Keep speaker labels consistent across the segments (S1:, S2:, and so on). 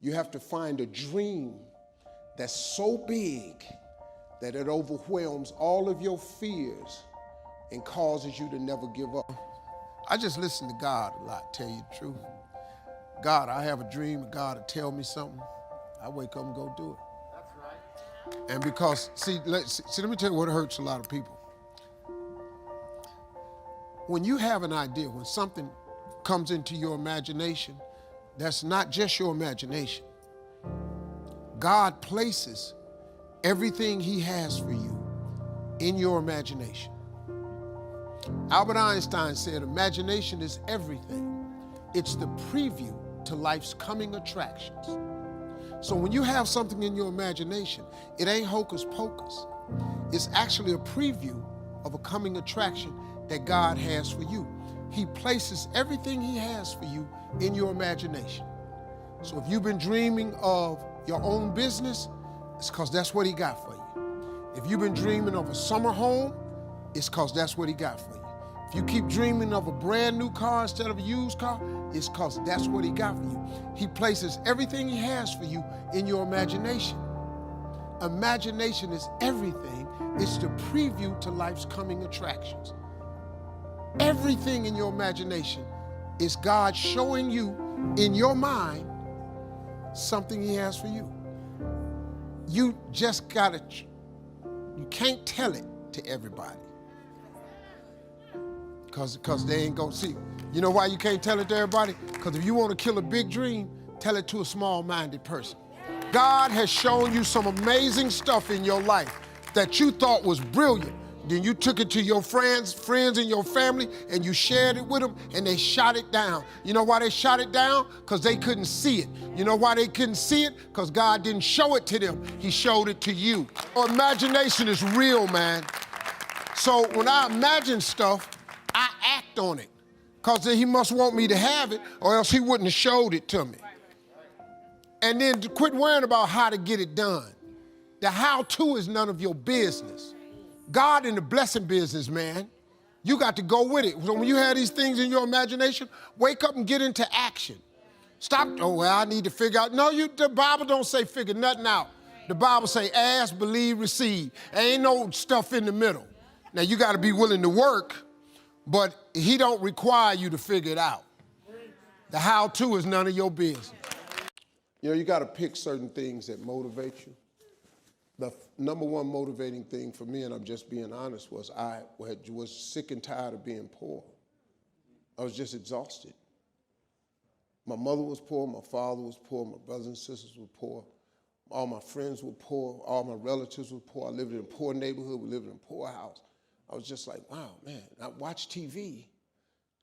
S1: You have to find a dream that's so big that it overwhelms all of your fears and causes you to never give up. I just listen to God a lot, tell you the truth. God, I have a dream, God will tell me something. I wake up and go do it. That's right. And because, let me tell you what hurts a lot of people. When you have an idea, when something comes into your imagination, that's not just your imagination. God places everything he has for you in your imagination. Albert Einstein said, imagination is everything. It's the preview to life's coming attractions. So when you have something in your imagination, it ain't hocus pocus. It's actually a preview of a coming attraction that God has for you. He places everything he has for you in your imagination. So if you've been dreaming of your own business, it's because that's what he got for you. If you've been dreaming of a summer home, it's because that's what he got for you. If you keep dreaming of a brand new car instead of a used car, it's because that's what he got for you. He places everything he has for you in your imagination. Imagination is everything. It's the preview to life's coming attractions. Everything in your imagination is God showing you in your mind something he has for you. You just gotta, you can't tell it to everybody. Because they ain't gonna see. You know why you can't tell it to everybody? Because if you want to kill a big dream, tell it to a small-minded person. God has shown you some amazing stuff in your life that you thought was brilliant. Then you took it to your friends in your family, and you shared it with them, and they shot it down. You know why they shot it down? Because they couldn't see it. You know why they couldn't see it? Because God didn't show it to them. He showed it to you. Imagination is real, man. So when I imagine stuff, I act on it. Because he must want me to have it, or else he wouldn't have showed it to me. And then to quit worrying about how to get it done. The how-to is none of your business. God in the blessing business, man. You got to go with it. So when you have these things in your imagination, wake up and get into action. Stop, oh, well, I need to figure out. No, the Bible don't say figure nothing out. The Bible say ask, believe, receive. There ain't no stuff in the middle. Now, you got to be willing to work, but he don't require you to figure it out. The how-to is none of your business. You know, you got to pick certain things that motivate you. The number one motivating thing for me, and I'm just being honest, was I was sick and tired of being poor. I was just exhausted. My mother was poor, my father was poor, my brothers and sisters were poor, all my friends were poor, all my relatives were poor. I lived in a poor neighborhood, we lived in a poor house. I was just like, wow, man. I watch TV,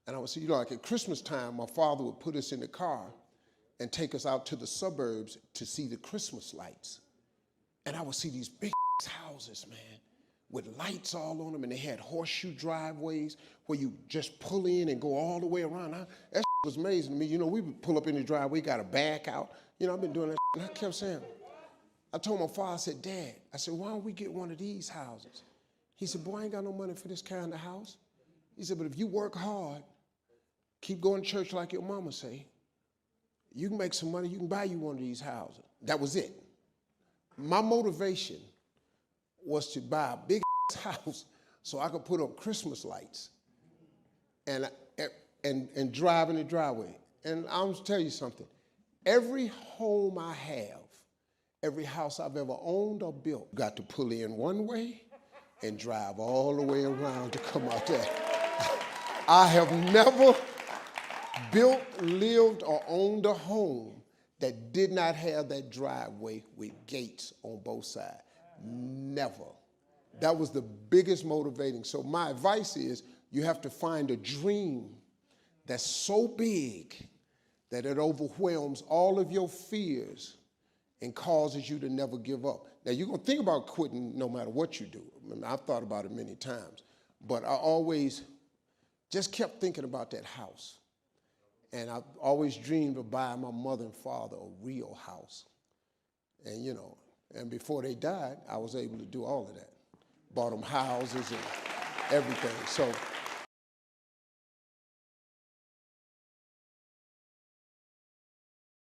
S1: and I would see, you know, like at Christmas time, my father would put us in the car and take us out to the suburbs to see the Christmas lights. And I would see these big houses, man, with lights all on them, and they had horseshoe driveways where you just pull in and go all the way around. That was amazing to me. You know, we would pull up in the driveway, got a back out. You know, I've been doing that, and I kept saying, I told my father, I said, Dad, I said, why don't we get one of these houses? He said, boy, I ain't got no money for this kind of house. He said, but if you work hard, keep going to church like your mama say, you can make some money, you can buy you one of these houses. That was it. My motivation was to buy a big house so I could put up Christmas lights and drive in the driveway. And I'm gonna tell you something. Every home I have, every house I've ever owned or built, got to pull in one way and drive all the way around to come out there. I have never built, lived, or owned a home that did not have that driveway with gates on both sides. Never. That was the biggest motivating. So my advice is you have to find a dream that's so big that it overwhelms all of your fears and causes you to never give up. Now, you're going to think about quitting no matter what you do. I mean, I've thought about it many times, but I always just kept thinking about that house. And I've always dreamed of buying my mother and father a real house. And, you know, and before they died, I was able to do all of that. Bought them houses and everything. So